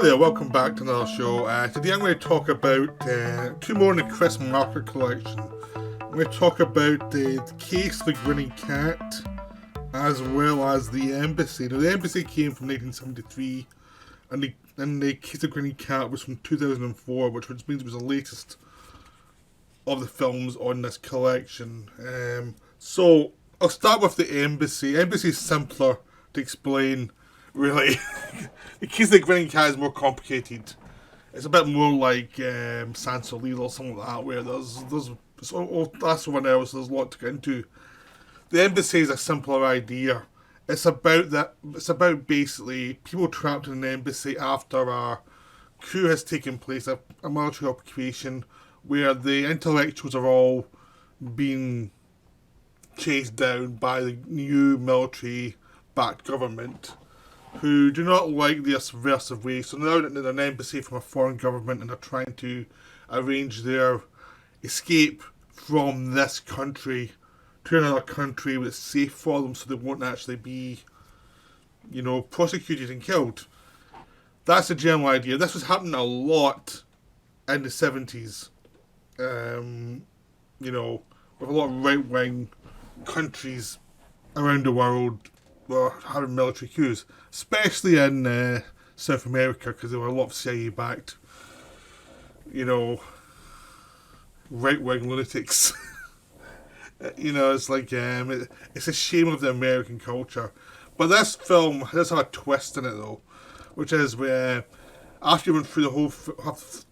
there, welcome back to another show. Today I'm going to talk about two more in the Chris Marker collection. I'm going to talk about the case of the Grinning Cat as well as the Embassy. Now, the Embassy came from 1973 and the case of the Grinning Cat was from 2004, which means it was the latest of the films on this collection. So I'll start with the Embassy. Embassy is simpler to explain, really. The case of the Grinning Cat is more complicated. It's a bit more like Sansolid or something like that, where there's that's one else. There's a lot to get into. The Embassy is a simpler idea. It's about basically people trapped in an embassy after a coup has taken place, a military occupation, where the intellectuals are all being chased down by the new military-backed government, who do not like their subversive ways. So now that they're an embassy from a foreign government and they're trying to arrange their escape from this country to another country where it's safe for them so they won't actually be, prosecuted and killed. That's the general idea. This was happening a lot in the 70s, with a lot of right-wing countries around the world were having military coups, especially in South America, because there were a lot of CIA-backed, right-wing lunatics. It's like it's a shame of the American culture. But this film does have a twist in it, though, which is where after you went through the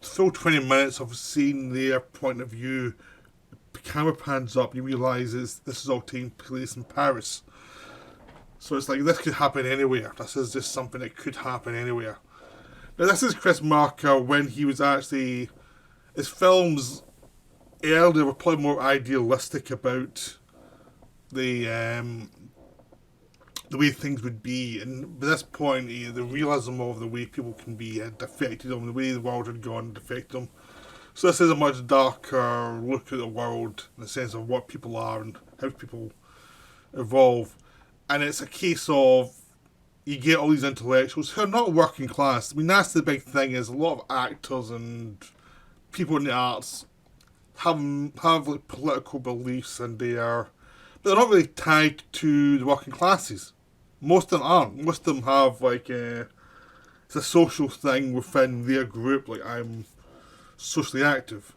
full 20 minutes of seeing their point of view, the camera pans up, you realise this is all taking place in Paris. So it's like, this could happen anywhere. This is just something that could happen anywhere. Now, this is Chris Marker when he was actually... His films earlier were probably more idealistic about the way things would be. And by this point, the realism of the way people can be had affected them, the way the world had gone had affected them. So this is a much darker look at the world in the sense of what people are and how people evolve. And it's a case of, you get all these intellectuals who are not working class. I mean, that's the big thing, is a lot of actors and people in the arts have like political beliefs, and but they're not really tied to the working classes. Most of them aren't. Most of them have it's a social thing within their group, like I'm socially active.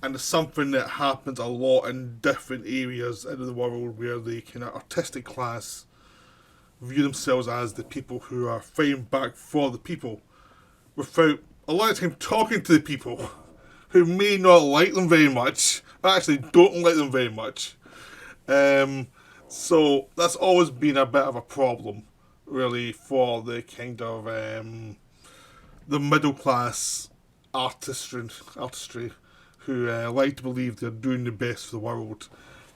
And it's something that happens a lot in different areas in the world where the kind of artistic class view themselves as the people who are fighting back for the people without a lot of time talking to the people who may not like them very much, but actually don't like them very much. So that's always been a bit of a problem, really, for the kind of the middle class artistry who like to believe they're doing the best for the world.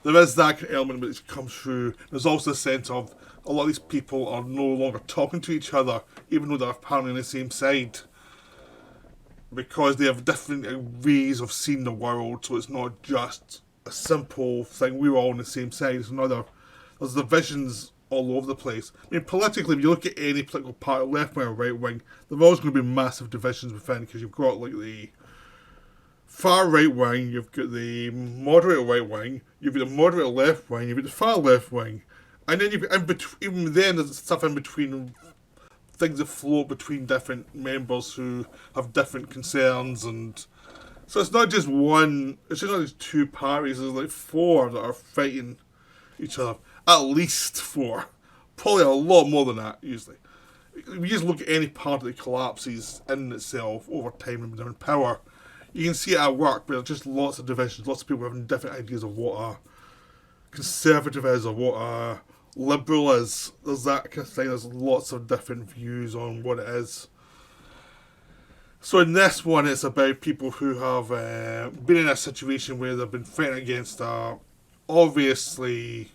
There is that kind of element which comes through. There's also a sense of a lot of these people are no longer talking to each other, even though they're apparently on the same side, because they have different ways of seeing the world. So it's not just a simple thing, we're all on the same side. There's divisions all over the place. I mean, politically, if you look at any political party, left wing or right wing, there's always going to be massive divisions within, because you've got like the far right wing, you've got the moderate right wing, you've got the moderate left wing, you've got the far left wing, and then even then there's stuff in between, things that float between different members who have different concerns. And so it's not just two parties, there's like four that are fighting each other. At least four. Probably a lot more than that, usually. If you just look at any party that collapses in itself over time and they're in power, you can see it at work, but there's just lots of divisions, lots of people having different ideas of what a conservative is or what a liberal is. There's that kind of thing. There's lots of different views on what it is. So in this one, it's about people who have been in a situation where they've been fighting against a obviously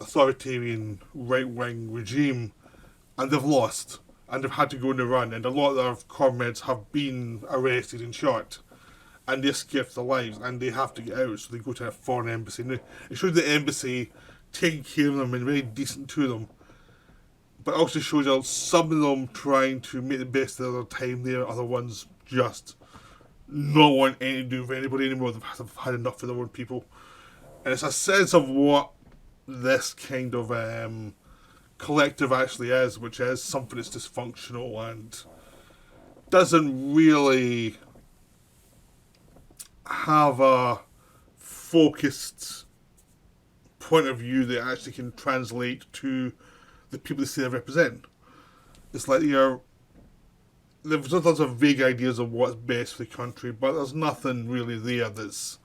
authoritarian right-wing regime, and they've lost, and they've had to go on the run, and a lot of their comrades have been arrested and shot, and they escape their lives, and they have to get out, so they go to a foreign embassy. Now, it shows the embassy taking care of them and very decent to them, but it also shows you some of them trying to make the best of their time there, other ones just not want anything to do with anybody anymore. They've had enough of their own people. And it's a sense of what this kind of collective actually is, which is something that's dysfunctional and doesn't really have a focused point of view that actually can translate to the people they say they represent. It's like there's lots of vague ideas of what's best for the country, but there's nothing really there that's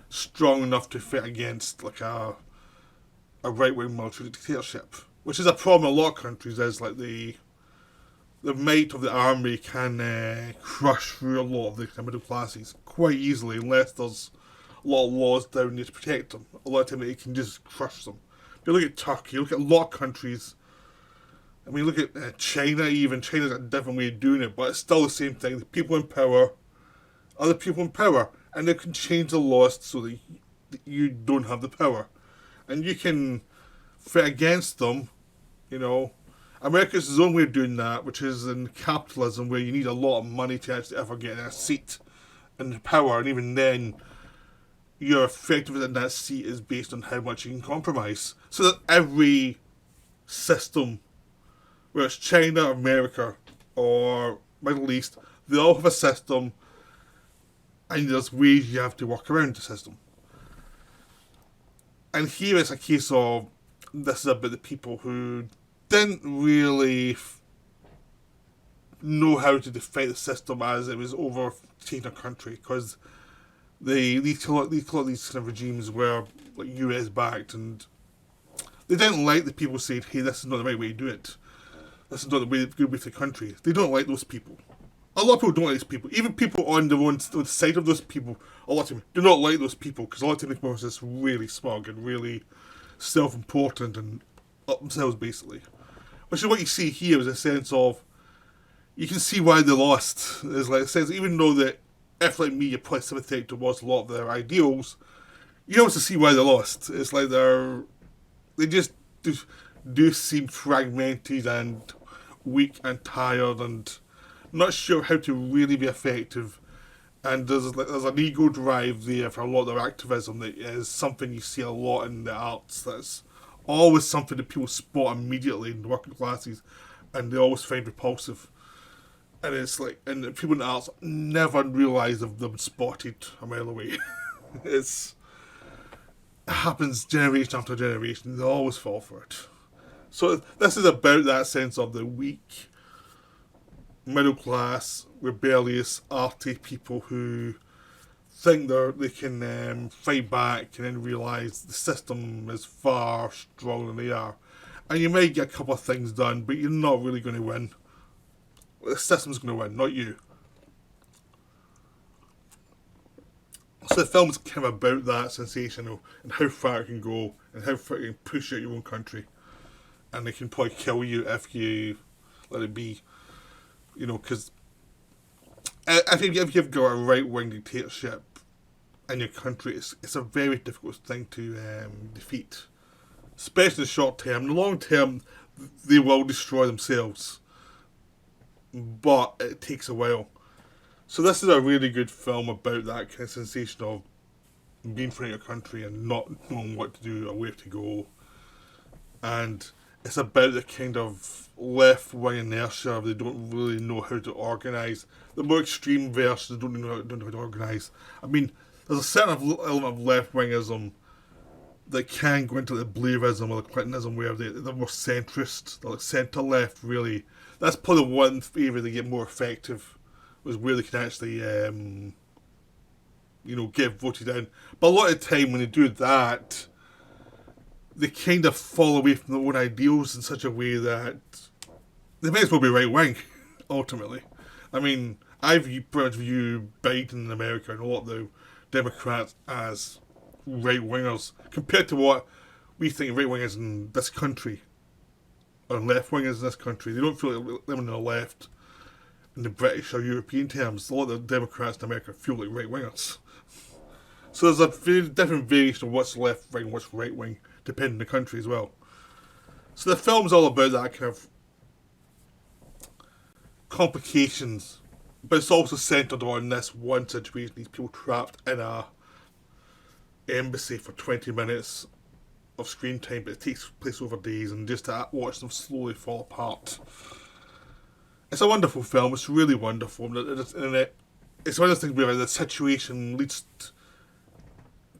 strong enough to fit against like a right-wing military dictatorship, which is a problem in a lot of countries. Is like the might of the army can crush through a lot of the middle classes quite easily unless there's a lot of laws down there to protect them. A lot of time it can just crush them. If you look at Turkey, you look at a lot of countries. I mean, look at China even. China's a different way of doing it, but it's still the same thing. The people in power are the people in power, and they can change the laws so that you don't have the power. And you can fight against them, you know. America's its own way of doing that, which is in capitalism, where you need a lot of money to actually ever get a seat in the power, and even then, your effectiveness in that seat is based on how much you can compromise. So that every system, whether it's China, America, or Middle East, they all have a system, and there's ways you have to work around the system. And here it's a case of, this is about the people who didn't really know how to defend the system as it was overtaking a country, because these kind of regimes were like US backed, and they didn't like the people saying, hey, this is not the right way to do it. This is not the way to go with the country. They don't like those people. A lot of people don't like these people. Even people on the side of those people, a lot of them do not like those people, because a lot of them make this really smug and really self-important and up themselves, basically. Which is what you see here, is a sense of, you can see why they lost. There's like a sense, even though that if, like me, you're probably sympathetic towards a lot of their ideals, you also see why they lost. It's like they just do seem fragmented and weak and tired and not sure how to really be effective. And there's an ego drive there for a lot of their activism that is something you see a lot in the arts. That's always something that people spot immediately in the working classes, and they always find repulsive. And it's like, and people in the arts never realise they've been spotted a mile away. It happens generation after generation. They always fall for it. So this is about that sense of the weak, middle class, rebellious, arty people who think they can fight back and then realise the system is far stronger than they are. And you may get a couple of things done, but you're not really going to win. The system's going to win, not you. So the film's kind of about that sensational and how far it can go and how far you can push out your own country. And they can probably kill you if you let it be. You know, because if you've got a right-wing dictatorship in your country, it's a very difficult thing to defeat. Especially in the short term. In the long term, they will destroy themselves. But it takes a while. So this is a really good film about that kind of sensation of being free of your country and not knowing what to do or where to go. And it's about the kind of left-wing inertia. They don't really know how to organise. The more extreme versions don't know how to organise. I mean, there's a certain element of left-wingism that can go into the Blairism or the Clintonism, where they're more centrist, they're like centre-left, really. That's probably one area they get more effective, was where they can actually, get voted in. But a lot of the time when they do that, they kind of fall away from their own ideals in such a way that they may as well be right-wing, ultimately. I mean, pretty much view Biden in America and a lot of the Democrats as right-wingers, compared to what we think right-wingers in this country, or left-wingers in this country. They don't feel like living on the left in the British or European terms. A lot of the Democrats in America feel like right-wingers. So there's a very different variation of what's left-wing and what's right-wing, depending on the country as well. So the film's all about that kind of complications, but it's also centered on this one situation: these people trapped in a embassy for 20 minutes of screen time, but it takes place over days, and just to watch them slowly fall apart. It's a wonderful film. It's really wonderful, and it's one of those things where the situation leads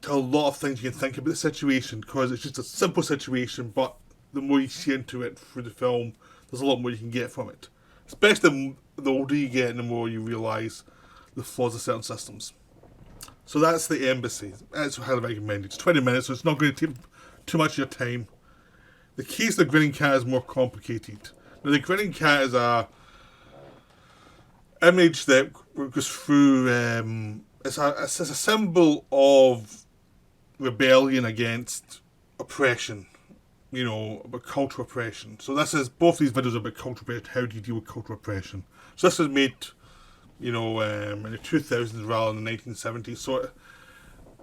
to a lot of things you can think about the situation, because it's just a simple situation, but the more you see into it through the film, there's a lot more you can get from it. Especially the older you get, the more you realise the flaws of certain systems. So that's The Embassy. That's highly recommended. It's 20 minutes, so it's not going to take too much of your time. The case of the Grinning Cat is more complicated. Now, the Grinning Cat is a image that goes through. It's a symbol of rebellion against oppression. You know, about cultural oppression. So both these videos are about cultural oppression. How do you deal with cultural oppression? So this was made, in the 2000s rather than the 1970s. So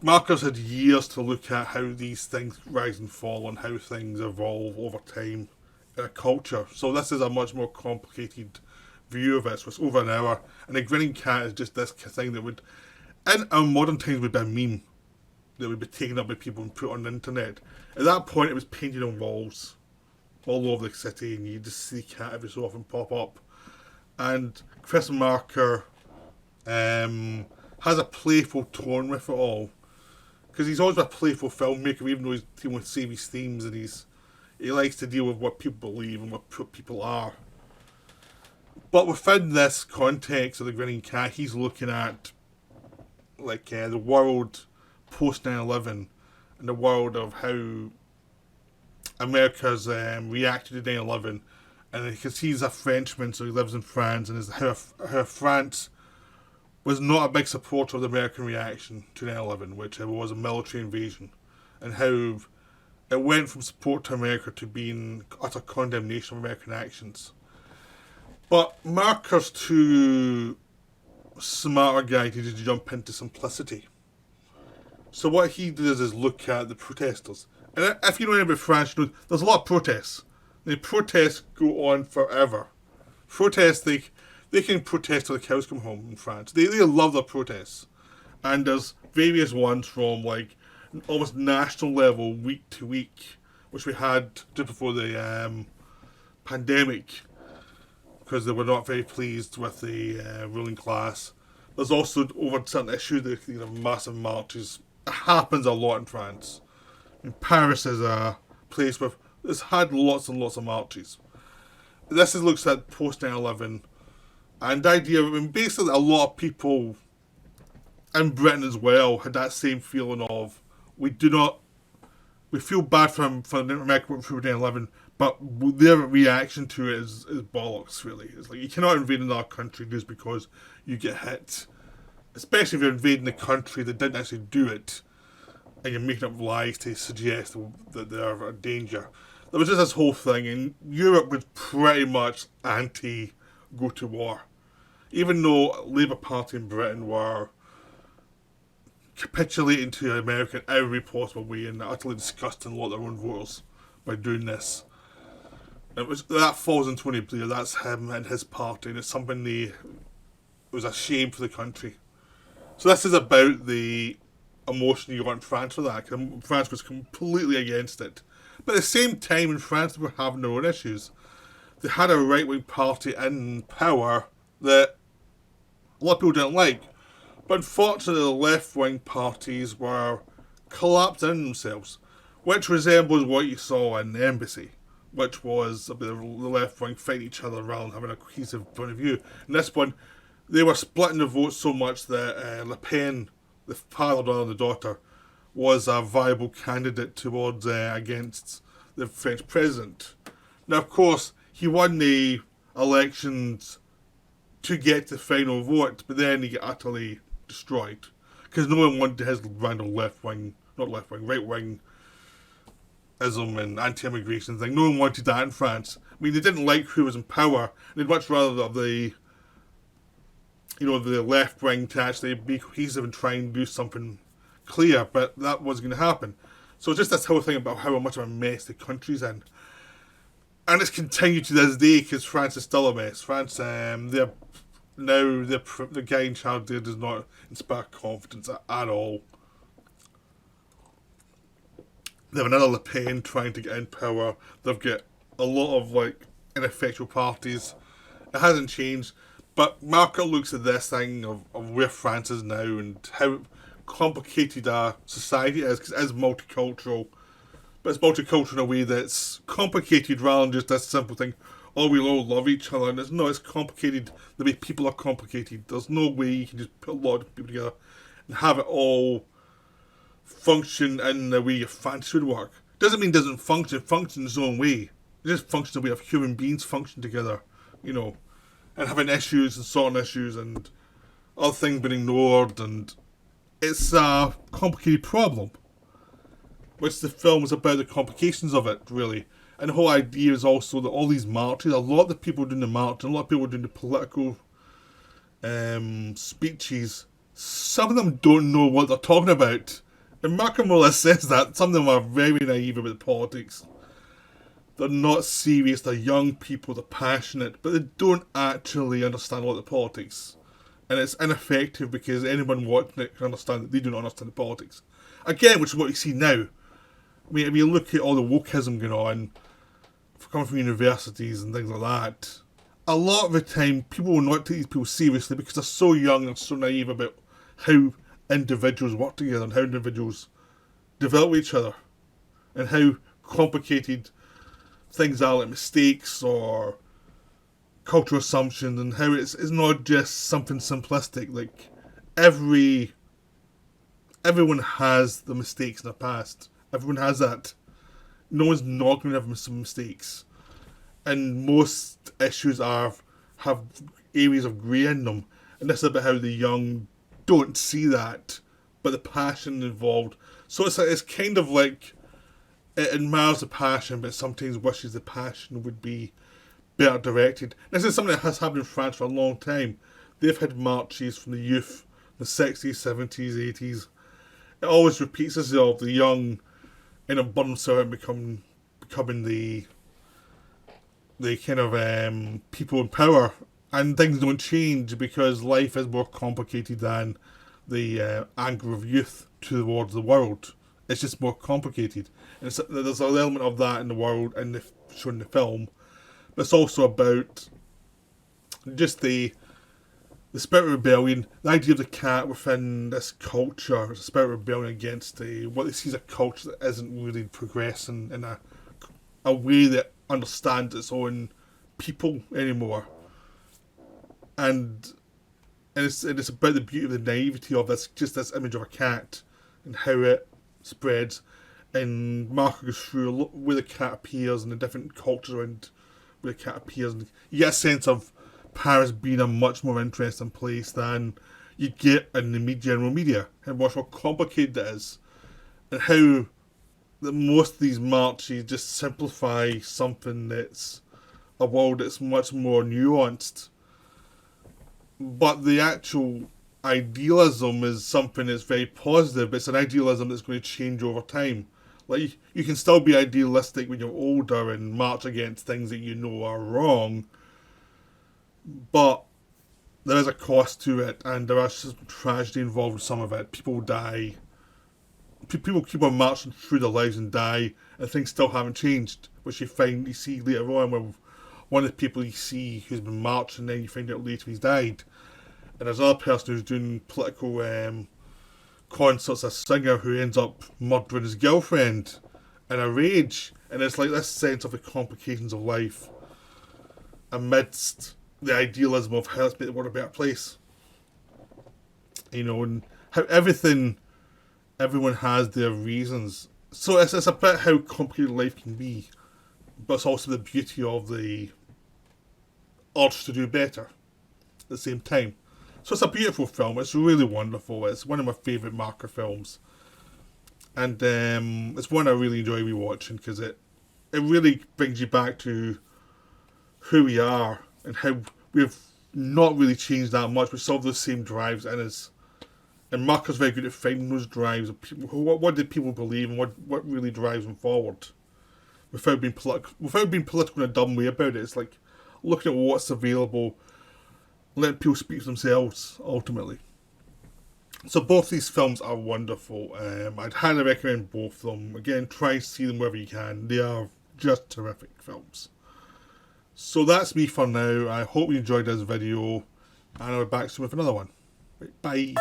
Marcus had years to look at how these things rise and fall and how things evolve over time in a culture. So this is a much more complicated view of it. So it's over an hour. And the Grinning Cat is just this thing that would, in our modern times, would be a meme that would be taken up by people and put on the internet. At that point, it was painted on walls all over the city, and you just see the cat every so often pop up. And Chris Marker has a playful tone with it all, because he's always been a playful filmmaker, even though he's dealing with serious themes, and he likes to deal with what people believe and what people are. But within this context of the Grinning Cat, he's looking at the world post 9/11 and the world of how America's reacted to 9/11, and because he's a Frenchman, so he lives in France, and how France was not a big supporter of the American reaction to 9/11, which was a military invasion, and how it went from support to America to being utter condemnation of American actions. But Marker's too smart a guy to just jump into simplicity. So what he does is look at the protesters. And if you know anything about France, you know there's a lot of protests. The protests go on forever. Protests, they can protest till the cows come home in France. They love their protests. And there's various ones from almost national level, week to week, which we had just before the pandemic, because they were not very pleased with the ruling class. There's also over certain issues, massive marches. It happens a lot in France. Paris is a place where it's had lots and lots of marches. This looks at post 9/11, and the idea of, basically a lot of people in Britain as well had that same feeling of we feel bad for America through 9/11, but their reaction to it is bollocks, really. It's like you cannot invade another country just because you get hit. Especially if you're invading a country that didn't actually do it, and you're making up lies to suggest that they're a danger. There was just this whole thing, and Europe was pretty much anti-go to war. Even though Labour Party in Britain were capitulating to America in every possible way and utterly disgusting a lot of their own voters by doing this. That falls on Tony Blair, that's him and his party, and it's something it was a shame for the country. So this is about the emotion you got in France for that, because France was completely against it. But at the same time, in France, they were having their own issues. They had a right-wing party in power that a lot of people didn't like. But unfortunately, the left-wing parties were collapsing themselves, which resembles what you saw in the embassy, which was a bit of the left-wing fighting each other rather than having a cohesive point of view. In this one, they were splitting the vote so much that Le Pen, the father and the daughter, was a viable candidate towards against the French president. Now, of course, he won the elections to get the final vote, but then he got utterly destroyed because no one wanted his random right-wing ism and anti-immigration thing. No one wanted that in France. I mean, they didn't like who was in power. They'd much rather have the left wing to actually be cohesive and try and do something clear, but that wasn't going to happen. So just this whole thing about how much of a mess the country's in. And it's continued to this day because France is still a mess. France, they're now the guy in charge there does not inspire confidence at all. They have another Le Pen trying to get in power. They've got a lot of like ineffectual parties. It hasn't changed, but Marco looks at this thing of where France is now and how complicated our society is because it is multicultural, but it's multicultural in a way that's complicated rather than just this simple thing. Oh, we all love each other, and it's complicated the way people are complicated. There's no way you can just put a lot of people together and have it all function in the way your fantasy would work. Doesn't mean it doesn't function. It functions in its own way. It just functions the way of human beings function together, and having issues and sorting issues and other things being ignored, and it's a complicated problem. Which the film is about the complications of it, really. And the whole idea is also that all these marches, a lot of the people doing the march, and a lot of people doing the political speeches, some of them don't know what they're talking about. And Malcolm more or less says that. Some of them are very naive about the politics. They're not serious, they're young people, they're passionate, but they don't actually understand a lot of the politics. And it's ineffective because anyone watching it can understand that they do not understand the politics. Again, which is what you see now. I mean, if you look at all the wokeism going on, coming from universities and things like that, a lot of the time people will not take these people seriously because they're so young and so naive about how individuals work together and how individuals develop each other and how complicated things are, like mistakes or cultural assumptions, and how it's not just something simplistic. Like everyone has the mistakes in the past. Everyone has that. No one's not going to have some mistakes, and most issues have areas of grey in them. And this is about how the young don't see that, but the passion involved. So it's kind of like it admires the passion, but sometimes wishes the passion would be better directed. This is something that has happened in France for a long time. They've had marches from the youth, the 60s, 70s, 80s. It always repeats itself. The young in abundance are becoming the kind of people in power, and things don't change because life is more complicated than the anger of youth towards the world. It's just more complicated, and there's an element of that in the world and shown in the film, but it's also about just the spirit of rebellion, the idea of the cat within this culture, the spirit of rebellion against what they see as a culture that isn't really progressing in a way that understands its own people anymore. And it's about the beauty of the naivety of this image of a cat and how it spreads. And Marco goes through where the cat appears and the different cultures around where the cat appears, and you get a sense of Paris being a much more interesting place than you get in the general media, and much more complicated it is, and how most of these marches just simplify something that's a world that's much more nuanced. But the actual idealism is something that's very positive. It's an idealism that's going to change over time. Like, you can still be idealistic when you're older and march against things that you know are wrong, but there is a cost to it, and there is some tragedy involved with some of it. People die. People keep on marching through their lives and die, and things still haven't changed, which you see later on where one of the people you see who's been marching, then you find out later he's died. And there's another person who's doing political concerts, a singer who ends up murdering his girlfriend in a rage. And it's like this sense of the complications of life amidst the idealism of how let's make the world a better place. And how everyone has their reasons. So it's a bit how complicated life can be, but it's also the beauty of the urge to do better at the same time. So it's a beautiful film. It's really wonderful. It's one of my favourite Marker films. And it's one I really enjoy rewatching because it really brings you back to who we are and how we've not really changed that much. We still have those same drives in us. And Marker's very good at finding those drives of people. What did people believe and what really drives them forward? without being political in a dumb way about it. It's like looking at what's available, letting people speak for themselves ultimately. So both these films are wonderful. I'd highly recommend both of them. Again, try and see them wherever you can. They are just terrific films. So that's me for now. I hope you enjoyed this video, and I'll be back soon with another one. Right, bye.